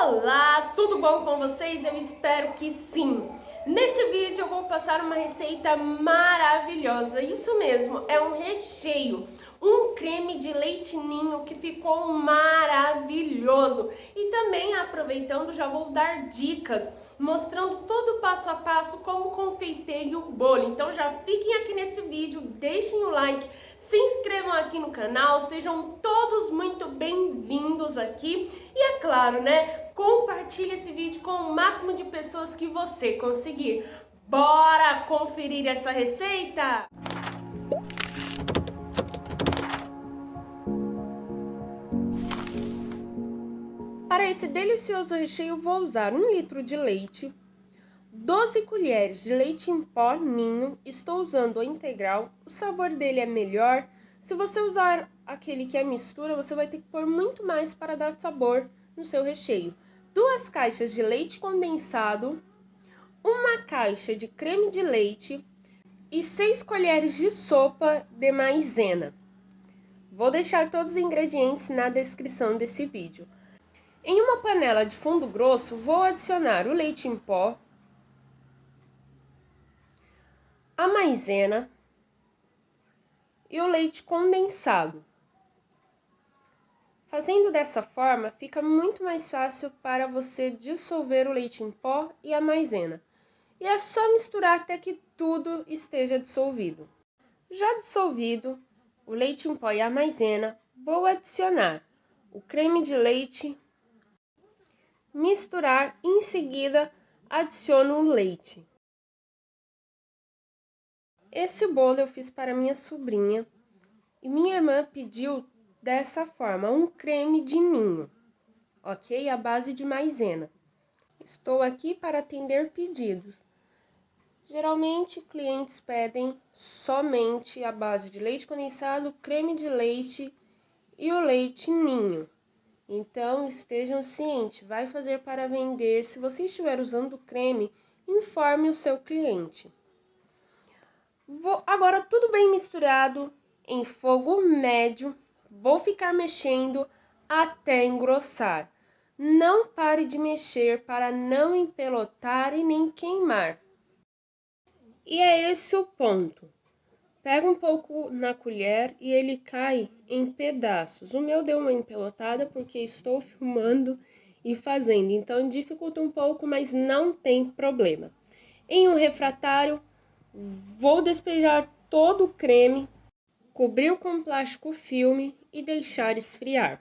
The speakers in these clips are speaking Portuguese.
Olá, tudo bom com vocês? Eu espero que sim! Nesse vídeo eu vou passar uma receita maravilhosa, isso mesmo, é um recheio, um creme de leite ninho que ficou maravilhoso. E também aproveitando já vou dar dicas, mostrando todo o passo a passo como confeitei o bolo. Então já fiquem aqui nesse vídeo, deixem o like, se inscrevam aqui no canal, sejam todos muito bem-vindos aqui. E é claro, né, compartilhe esse vídeo com o máximo de pessoas que você conseguir. Bora conferir essa receita? Para esse delicioso recheio vou usar 1 litro de leite, 12 colheres de leite em pó ninho, estou usando o integral, o sabor dele é melhor. Se você usar aquele que é mistura, você vai ter que pôr muito mais para dar sabor no seu recheio. 2 caixas de leite condensado, 1 caixa de creme de leite e 6 colheres de sopa de maizena. Vou deixar todos os ingredientes na descrição desse vídeo. Em uma panela de fundo grosso, vou adicionar o leite em pó, a maizena e o leite condensado. Fazendo dessa forma, fica muito mais fácil para você dissolver o leite em pó e a maizena. E é só misturar até que tudo esteja dissolvido. Já dissolvido o leite em pó e a maizena, vou adicionar o creme de leite, misturar e em seguida adiciono o leite. Esse bolo eu fiz para minha sobrinha e minha irmã pediu dessa forma, um creme de ninho, ok? À base de maizena. Estou aqui para atender pedidos. Geralmente, clientes pedem somente a base de leite condensado, creme de leite e o leite ninho. Então, estejam cientes, vai fazer para vender. Se você estiver usando creme, informe o seu cliente. Agora, tudo bem misturado, em fogo médio, vou ficar mexendo até engrossar. Não pare de mexer para não empelotar e nem queimar. E é esse o ponto. Pega um pouco na colher e ele cai em pedaços. O meu deu uma empelotada porque estou filmando e fazendo, então dificulta um pouco, mas não tem problema. Em um refratário, vou despejar todo o creme, cobrir com plástico filme e deixar esfriar.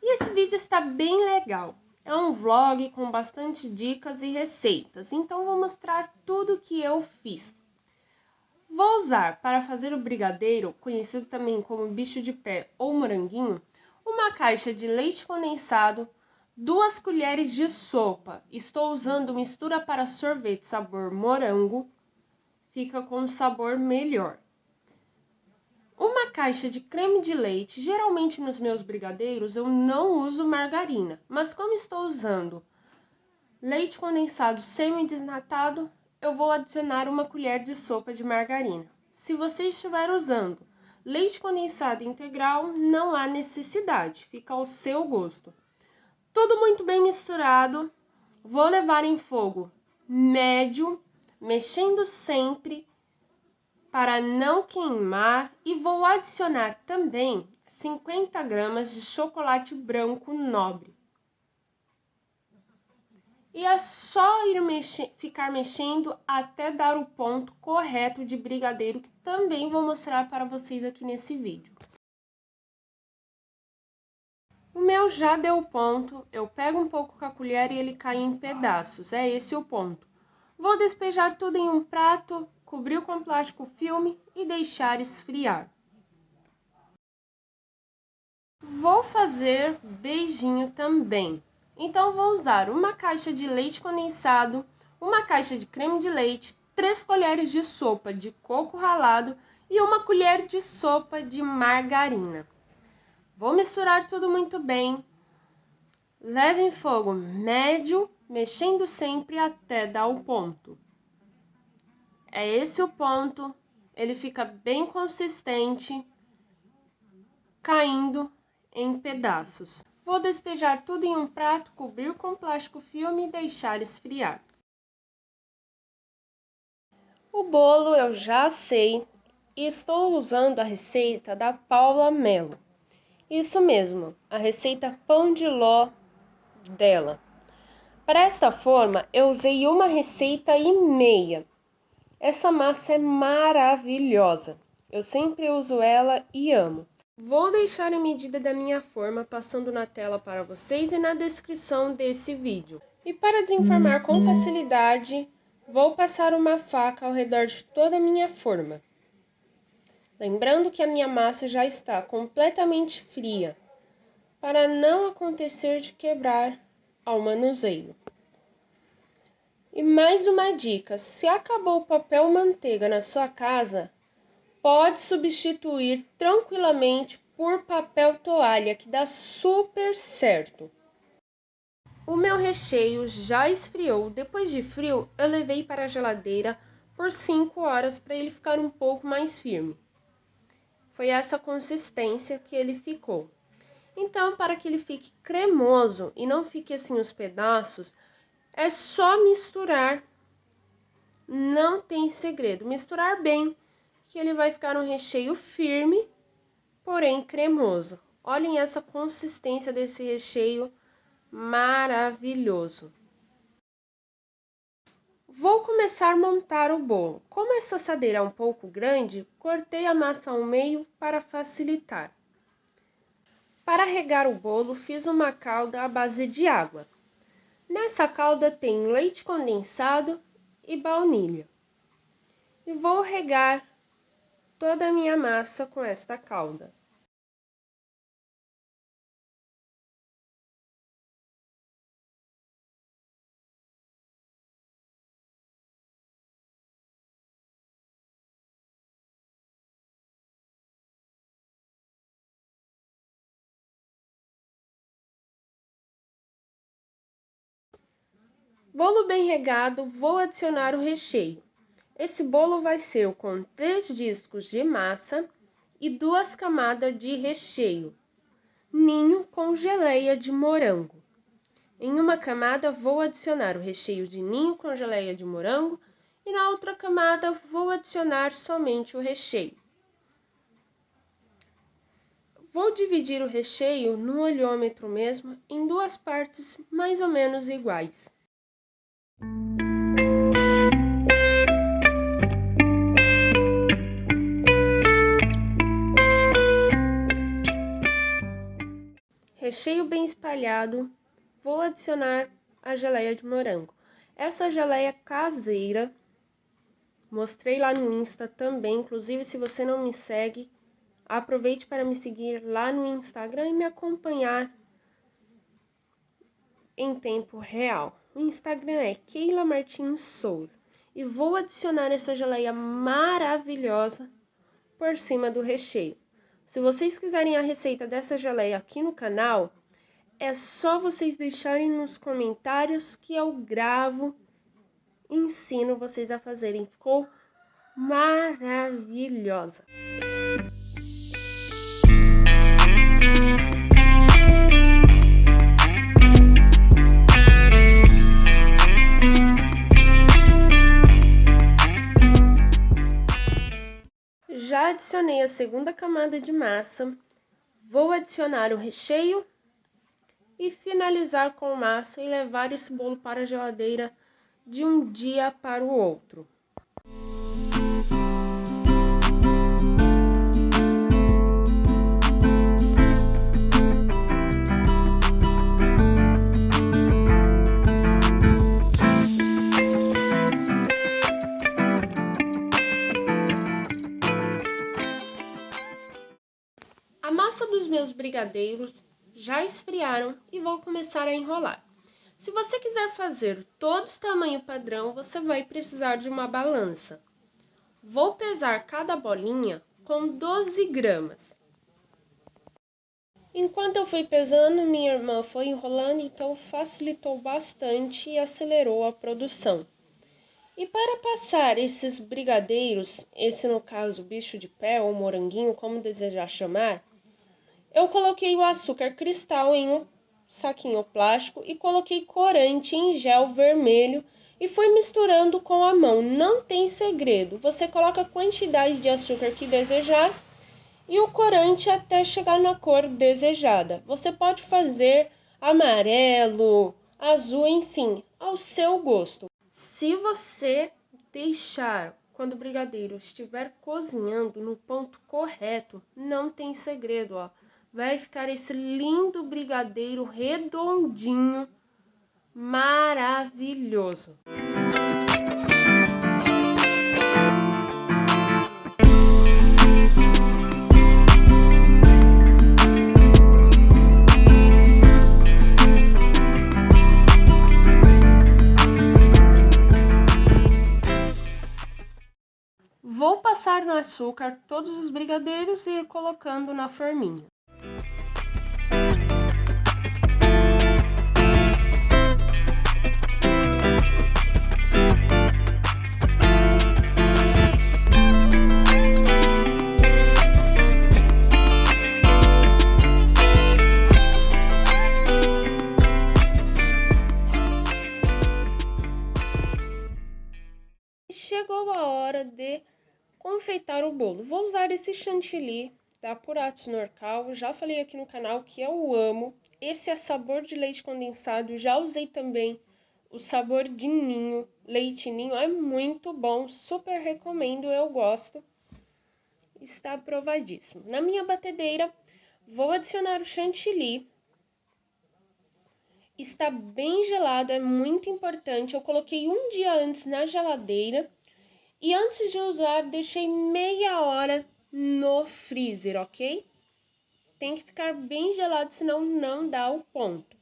E esse vídeo está bem legal. É um vlog com bastante dicas e receitas, então vou mostrar tudo que eu fiz. Vou usar para fazer o brigadeiro, conhecido também como bicho de pé ou moranguinho, 1 caixa de leite condensado, 2 colheres de sopa. Estou usando mistura para sorvete sabor morango, fica com um sabor melhor. 1 caixa de creme de leite, geralmente nos meus brigadeiros eu não uso margarina, mas como estou usando leite condensado semi-desnatado, eu vou adicionar 1 colher de sopa de margarina. Se você estiver usando leite condensado integral, não há necessidade, fica ao seu gosto. Tudo muito bem misturado, vou levar em fogo médio, mexendo sempre para não queimar e vou adicionar também 50 gramas de chocolate branco nobre. E é só ficar mexendo até dar o ponto correto de brigadeiro, que também vou mostrar para vocês aqui nesse vídeo. O meu já deu o ponto, eu pego um pouco com a colher e ele cai em pedaços, é esse o ponto. Vou despejar tudo em um prato, cobrir com plástico filme e deixar esfriar. Vou fazer beijinho também. Então, vou usar 1 caixa de leite condensado, 1 caixa de creme de leite, 3 colheres de sopa de coco ralado e 1 colher de sopa de margarina. Vou misturar tudo muito bem. Leve em fogo médio, mexendo sempre até dar o ponto. É esse o ponto, ele fica bem consistente, caindo em pedaços. Vou despejar tudo em um prato, cobrir com plástico filme e deixar esfriar. O bolo eu já sei e estou usando a receita da Paula Mello. Isso mesmo, a receita pão de ló dela. Para esta forma, eu usei uma receita e meia. Essa massa é maravilhosa. Eu sempre uso ela e amo. Vou deixar a medida da minha forma passando na tela para vocês e na descrição desse vídeo. E para desenformar com facilidade, vou passar uma faca ao redor de toda a minha forma. Lembrando que a minha massa já está completamente fria, para não acontecer de quebrar ao manuseio. E mais uma dica, se acabou o papel manteiga na sua casa, pode substituir tranquilamente por papel toalha, que dá super certo. O meu recheio já esfriou. Depois de frio, eu levei para a geladeira por 5 horas para ele ficar um pouco mais firme. Foi essa consistência que ele ficou. Então, para que ele fique cremoso e não fique assim os pedaços, é só misturar. Não tem segredo. Misturar bem, que ele vai ficar um recheio firme, porém cremoso. Olhem essa consistência desse recheio maravilhoso. Vou começar a montar o bolo. Como essa assadeira é um pouco grande, cortei a massa ao meio para facilitar. Para regar o bolo, fiz uma calda à base de água. Nessa calda tem leite condensado e baunilha. E vou regar toda a minha massa com esta calda. Bolo bem regado, vou adicionar o recheio. Esse bolo vai ser com 3 discos de massa e 2 camadas de recheio. Ninho com geleia de morango. Em uma camada vou adicionar o recheio de ninho com geleia de morango e na outra camada vou adicionar somente o recheio. Vou dividir o recheio no olhômetro mesmo em 2 partes mais ou menos iguais. Recheio bem espalhado, vou adicionar a geleia de morango. Essa geleia caseira, mostrei lá no Insta também, inclusive se você não me segue, aproveite para me seguir lá no Instagram e me acompanhar em tempo real. O Instagram é Keila Martins Souza e vou adicionar essa geleia maravilhosa por cima do recheio. Se vocês quiserem a receita dessa geleia aqui no canal, é só vocês deixarem nos comentários que eu gravo e ensino vocês a fazerem. Ficou maravilhosa! Já adicionei a segunda camada de massa, vou adicionar o recheio e finalizar com massa e levar esse bolo para a geladeira de um dia para o outro. A massa dos meus brigadeiros já esfriaram e vou começar a enrolar. Se você quiser fazer todos tamanho padrão, você vai precisar de uma balança. Vou pesar cada bolinha com 12 gramas. Enquanto eu fui pesando, minha irmã foi enrolando, então facilitou bastante e acelerou a produção. E para passar esses brigadeiros, esse no caso bicho de pé ou moranguinho, como desejar chamar, eu coloquei o açúcar cristal em um saquinho plástico e coloquei corante em gel vermelho e fui misturando com a mão. Não tem segredo, você coloca a quantidade de açúcar que desejar e o corante até chegar na cor desejada. Você pode fazer amarelo, azul, enfim, ao seu gosto. Se você deixar quando o brigadeiro estiver cozinhando no ponto correto, não tem segredo, ó. Vai ficar esse lindo brigadeiro redondinho, maravilhoso. Vou passar no açúcar todos os brigadeiros e ir colocando na forminha. Chegou a hora de confeitar o bolo. Vou usar esse chantilly da Puratos Norcal. Já falei aqui no canal que eu amo. Esse é sabor de leite condensado. Já usei também o sabor de ninho. Leite ninho é muito bom. Super recomendo, eu gosto. Está aprovadíssimo. Na minha batedeira, vou adicionar o chantilly. Está bem gelado, é muito importante. Eu coloquei um dia antes na geladeira. E antes de usar, deixei meia hora no freezer, ok? Tem que ficar bem gelado, senão não dá o ponto.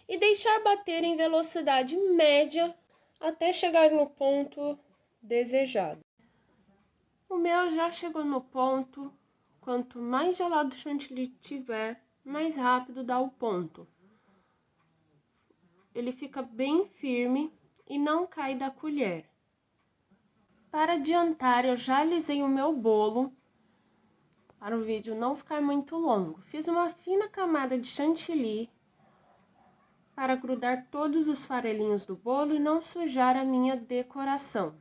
E deixar bater em velocidade média até chegar no ponto desejado. O meu já chegou no ponto. Quanto mais gelado o chantilly tiver, mais rápido dá o ponto. Ele fica bem firme e não cai da colher. Para adiantar, eu já alisei o meu bolo, para o vídeo não ficar muito longo. Fiz uma fina camada de chantilly para grudar todos os farelinhos do bolo e não sujar a minha decoração.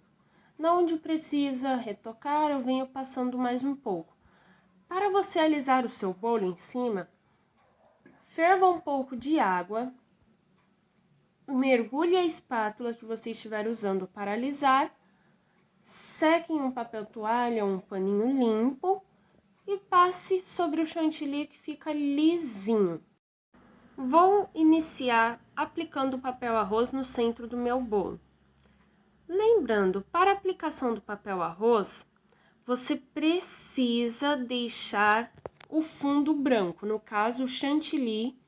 Na onde precisa retocar, eu venho passando mais um pouco. Para você alisar o seu bolo em cima, ferva um pouco de água, mergulhe a espátula que você estiver usando para alisar, seque em um papel toalha ou um paninho limpo e passe sobre o chantilly que fica lisinho. Vou iniciar aplicando o papel arroz no centro do meu bolo. Lembrando, para a aplicação do papel arroz, você precisa deixar o fundo branco, no caso o chantilly,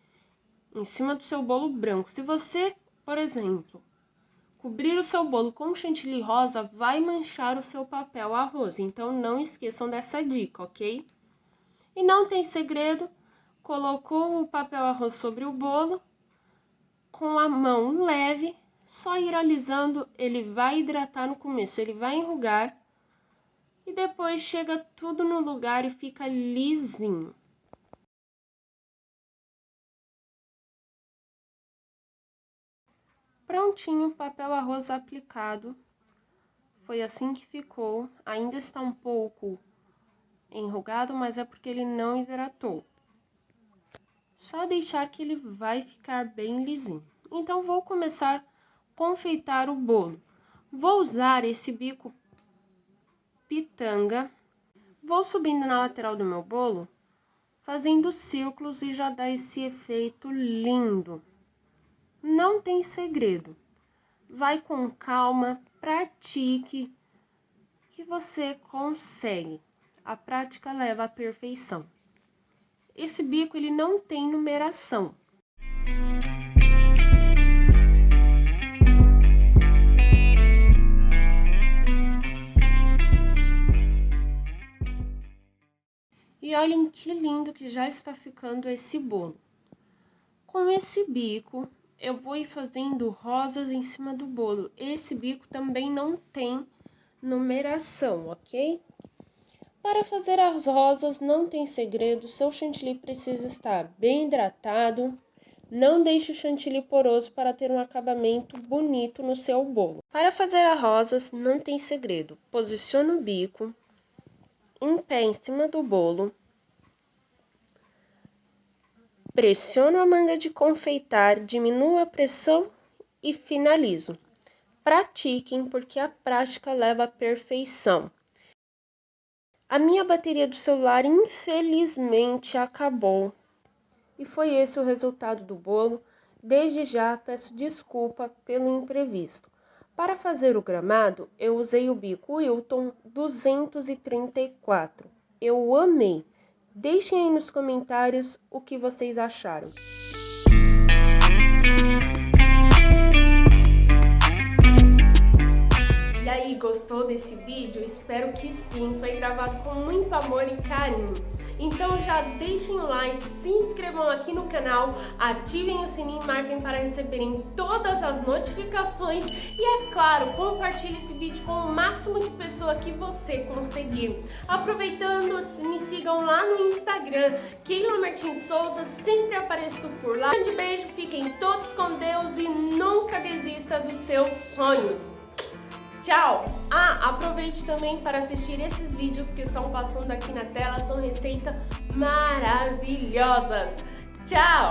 em cima do seu bolo branco. Se você, por exemplo, cobrir o seu bolo com chantilly rosa, vai manchar o seu papel arroz. Então, não esqueçam dessa dica, ok? E não tem segredo, colocou o papel arroz sobre o bolo, com a mão leve, só ir alisando, ele vai hidratar no começo, ele vai enrugar, e depois chega tudo no lugar e fica lisinho. Prontinho, o papel arroz aplicado. Foi assim que ficou. Ainda está um pouco enrugado, mas é porque ele não hidratou. Só deixar que ele vai ficar bem lisinho. Então, vou começar a confeitar o bolo. Vou usar esse bico pitanga. Vou subindo na lateral do meu bolo, fazendo círculos e já dá esse efeito lindo. Não tem segredo. Vai com calma, pratique, que você consegue. A prática leva à perfeição. Esse bico, ele não tem numeração. E olhem que lindo que já está ficando esse bolo. Com esse bico, eu vou ir fazendo rosas em cima do bolo. Esse bico também não tem numeração, ok? Para fazer as rosas não tem segredo, seu chantilly precisa estar bem hidratado, Não deixe o chantilly poroso para ter um acabamento bonito no seu bolo. Para fazer as rosas, não tem segredo. Posicione o bico em pé em cima do bolo. Pressiono a manga de confeitar, diminuo a pressão e finalizo. Pratiquem, porque a prática leva à perfeição. A minha bateria do celular, infelizmente, acabou. E foi esse o resultado do bolo. Desde já, peço desculpa pelo imprevisto. Para fazer o gramado, eu usei o bico Wilton 234. Eu amei! Deixem aí nos comentários o que vocês acharam. E aí, gostou desse vídeo? Espero que sim, foi gravado com muito amor e carinho. Então já deixem o like, se inscrevam aqui no canal, ativem o sininho e marquem para receberem todas as notificações e, é claro, compartilhe esse vídeo com o máximo de pessoas que você conseguir. Aproveitando, me sigam lá no Instagram, Keila Martins Souza, sempre apareço por lá. Um grande beijo, fiquem todos com Deus e nunca desista dos seus sonhos. Tchau! Aproveite também para assistir esses vídeos que estão passando aqui na tela, são receitas maravilhosas. Tchau!